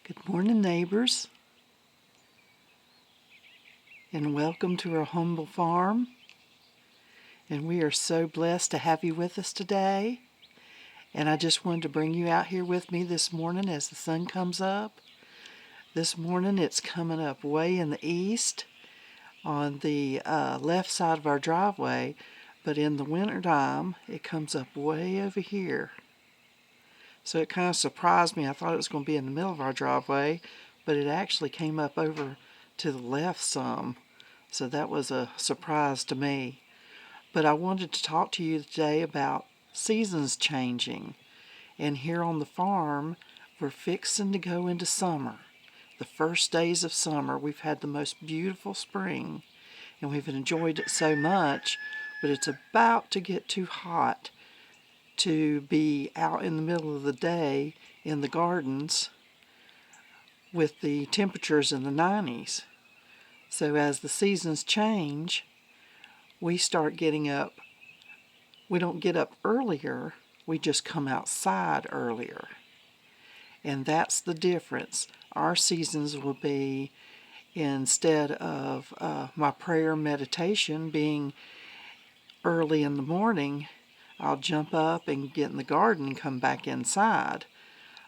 Good morning, neighbors, and welcome to our humble farm. And we are so blessed to have you with us today. And I just wanted to bring you out here with me this morning as the sun comes up. This morning it's coming up way in the east on the left side of our driveway, but in the wintertime it comes up way over here. So it kind of surprised me. I thought it was going to be in the middle of our driveway, but it actually came up over to the left some. So that was a surprise to me. But I wanted to talk to you today about seasons changing. And here on the farm, we're fixing to go into summer. The first days of summer, we've had the most beautiful spring, and we've enjoyed it so much, but it's about to get too hot to be out in the middle of the day in the gardens with the temperatures in the 90s. So as the seasons change, we start getting up. We don't get up earlier, we just come outside earlier. And that's the difference. Our seasons will be, instead of my prayer meditation being early in the morning, I'll jump up and get in the garden and come back inside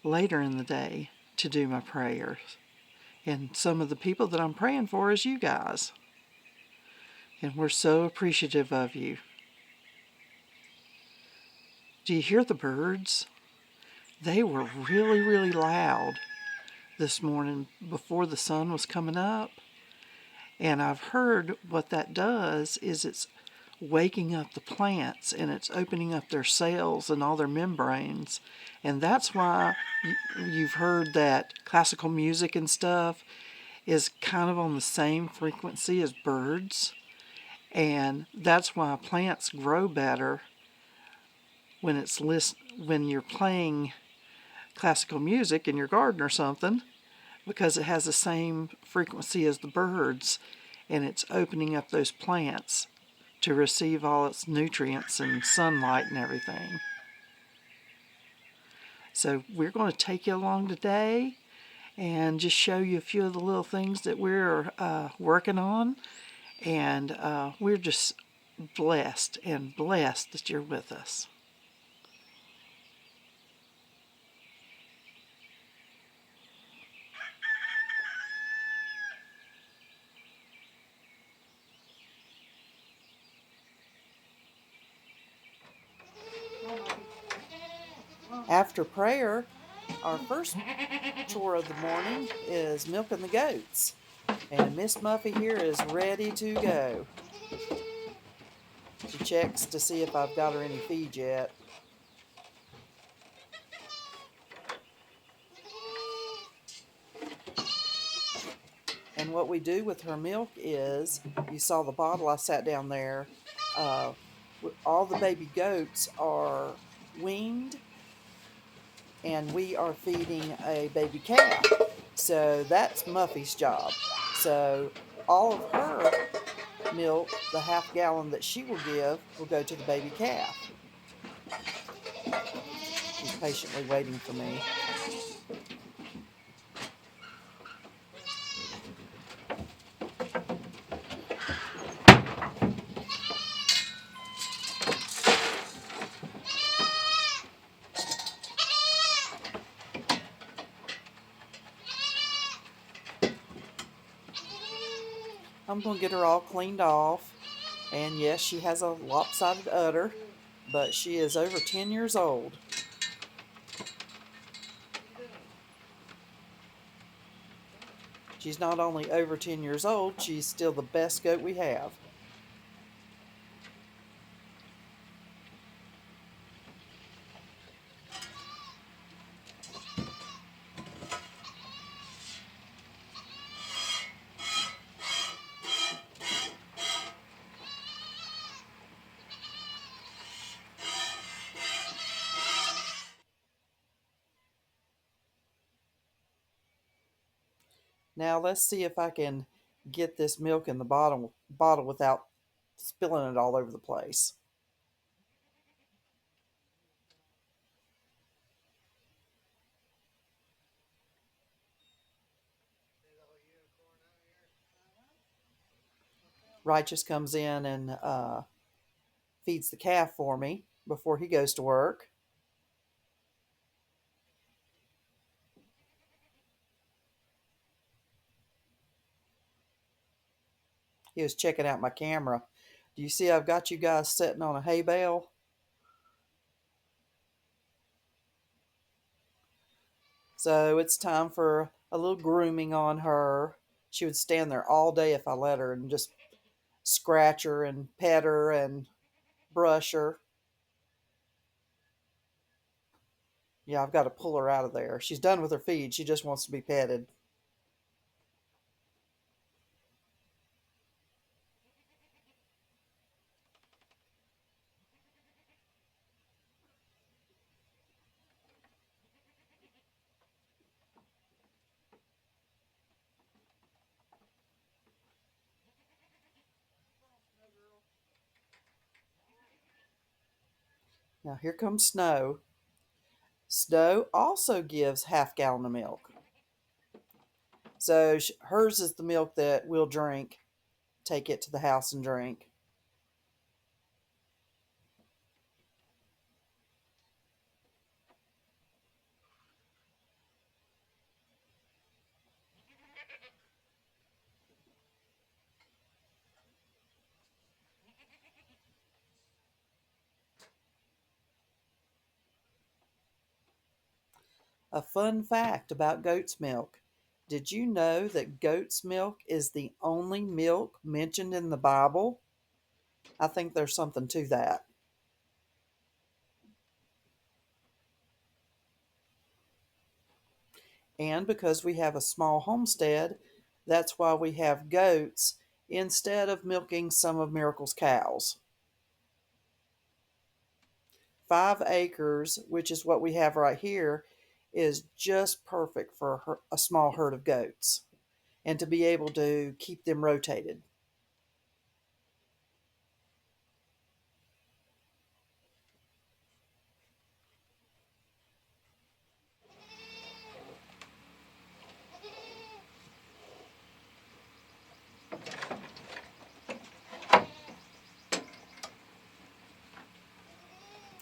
later in the day to do my prayers. And some of the people that I'm praying for is you guys. And we're so appreciative of you. Do you hear the birds? They were really, really loud this morning before the sun was coming up. And I've heard what that does is it's waking up the plants and it's opening up their cells and all their membranes. And that's why you've heard that classical music and stuff is kind of on the same frequency as birds. And that's why plants grow better when when you're playing classical music in your garden or something, because it has the same frequency as the birds, and it's opening up those plants to receive all its nutrients and sunlight and everything. So we're going to take you along today and just show you a few of the little things that we're working on, and we're just blessed that you're with us. After prayer, our first chore of the morning is milking the goats. And Miss Muffy here is ready to go. She checks to see if I've got her any feed yet. And what we do with her milk is, you saw the bottle I sat down there, all the baby goats are weaned, and we are feeding a baby calf. So that's Muffy's job. So all of her milk, the half gallon that she will give, will go to the baby calf. She's patiently waiting for me. I'm going to get her all cleaned off. And yes, she has a lopsided udder, but she is over 10 years old. She's not only over 10 years old, she's still the best goat we have. Now let's see if I can get this milk in the bottle without spilling it all over the place. Righteous comes in and feeds the calf for me before he goes to work. He was checking out my camera. Do you see I've got you guys sitting on a hay bale? So it's time for a little grooming on her. She would stand there all day if I let her and just scratch her and pet her and brush her. Yeah, I've got to pull her out of there. She's done with her feed. She just wants to be petted. Now here comes Snow. Snow also gives half-gallon of milk. So hers is the milk that we'll drink, take it to the house and drink. A fun fact about goat's milk. Did you know that goat's milk is the only milk mentioned in the Bible? I think there's something to that. And because we have a small homestead, that's why we have goats instead of milking some of Miracle's cows. 5 acres, which is what we have right here, is just perfect for a small herd of goats and to be able to keep them rotated.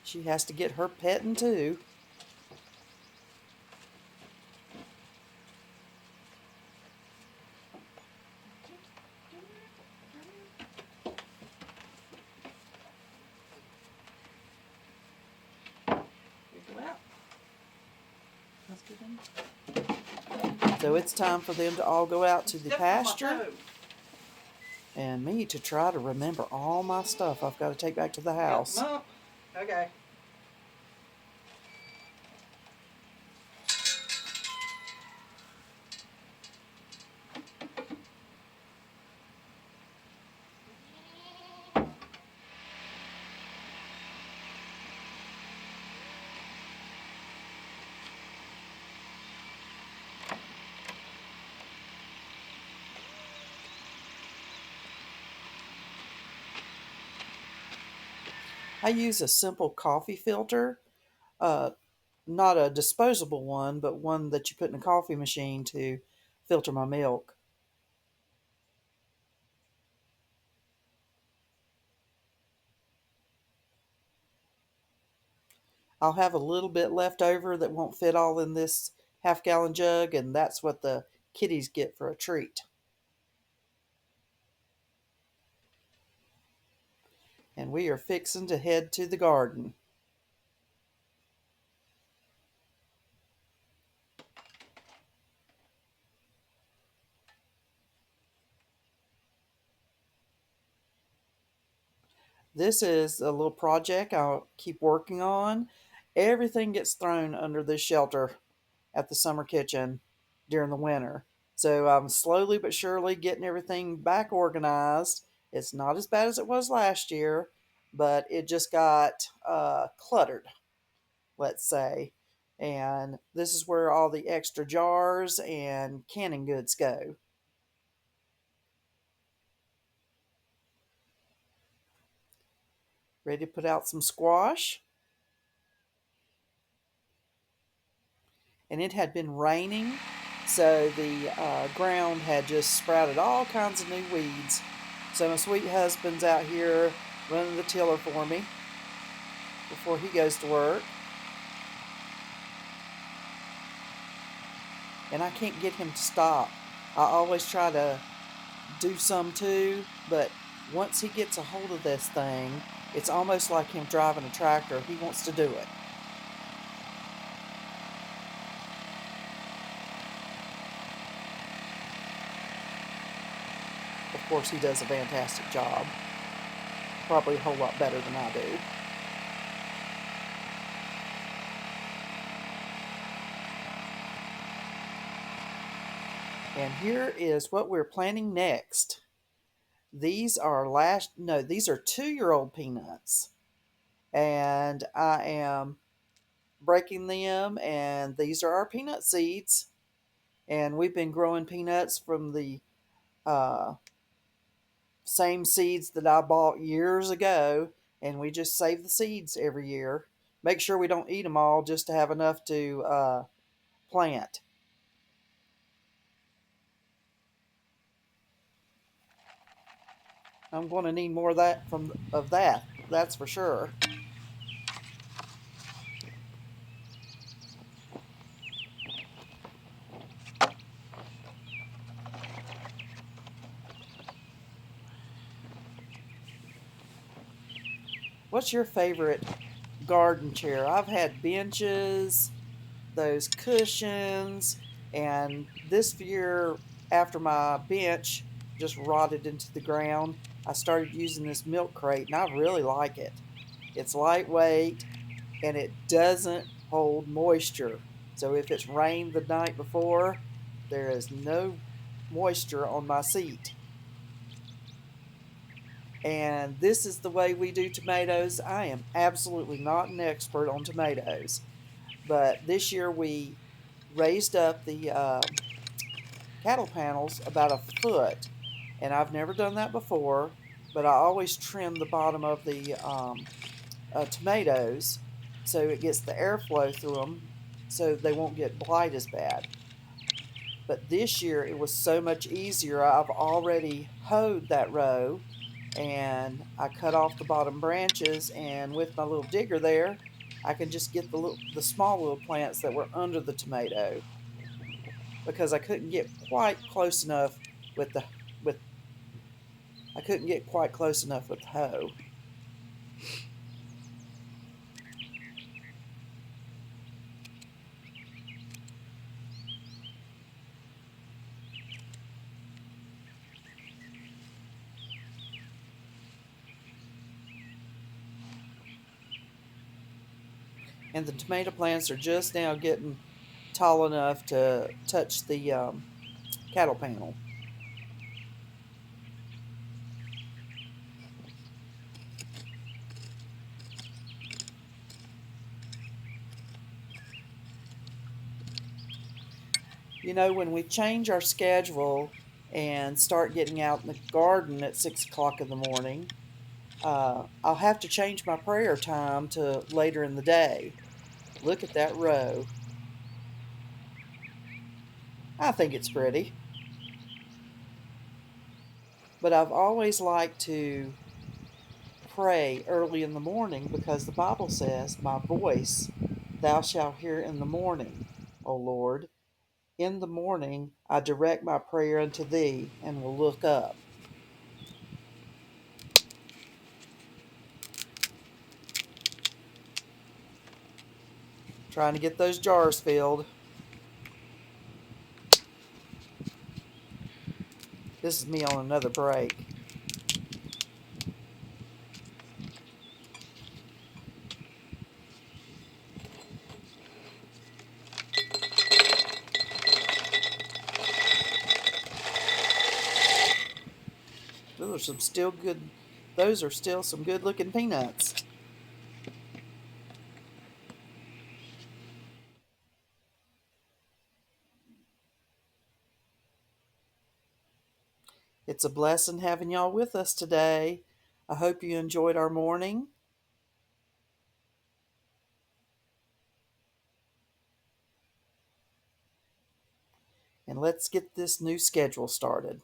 She has to get her petting too. So it's time for them to all go out to the pasture and me to try to remember all my stuff I've got to take back to the house. Okay. I use a simple coffee filter, uh, not a disposable one, but one that you put in a coffee machine to filter my milk. I'll have a little bit left over that won't fit all in this half-gallon jug, and that's what the kitties get for a treat. And we are fixing to head to the garden. This is a little project I'll keep working on. Everything gets thrown under this shelter at the summer kitchen during the winter. So I'm slowly but surely getting everything back organized. It's not as bad as it was last year, but it just got cluttered, let's say. And this is where all the extra jars and canning goods go. Ready to put out some squash. And it had been raining, so the ground had just sprouted all kinds of new weeds. So my sweet husband's out here running the tiller for me before he goes to work. And I can't get him to stop. I always try to do some too, but once he gets a hold of this thing, it's almost like him driving a tractor. He wants to do it. Of course, he does a fantastic job. Probably a whole lot better than I do. And here is what we're planting next. These are these are 2-year-old peanuts. And I am breaking them, and these are our peanut seeds. And we've been growing peanuts from the uh, same seeds that I bought years ago, and we just save the seeds every year. Make sure we don't eat them all just to have enough to plant. I'm going to need more of that. That's for sure. What's your favorite garden chair? I've had benches, those cushions, and this year, after my bench just rotted into the ground, I started using this milk crate, and I really like it. It's lightweight and it doesn't hold moisture. So if it's rained the night before, there is no moisture on my seat. And this is the way we do tomatoes. I am absolutely not an expert on tomatoes, but this year we raised up the cattle panels about a foot, and I've never done that before, but I always trim the bottom of the tomatoes so it gets the airflow through them so they won't get blight as bad. But this year it was so much easier. I've already hoed that row, and I cut off the bottom branches, and with my little digger there I can just get the small little plants that were under the tomato, because I couldn't get quite close enough with the with I couldn't get quite close enough with the hoe. And the tomato plants are just now getting tall enough to touch the cattle panel. You know, when we change our schedule and start getting out in the garden at 6 o'clock in the morning, I'll have to change my prayer time to later in the day. Look at that row. I think it's pretty. But I've always liked to pray early in the morning because the Bible says, "My voice thou shalt hear in the morning, O Lord. In the morning I direct my prayer unto thee and will look up." Trying to get those jars filled. This is me on another break. Those are still some good looking peanuts. It's a blessing having y'all with us today. I hope you enjoyed our morning, and let's get this new schedule started.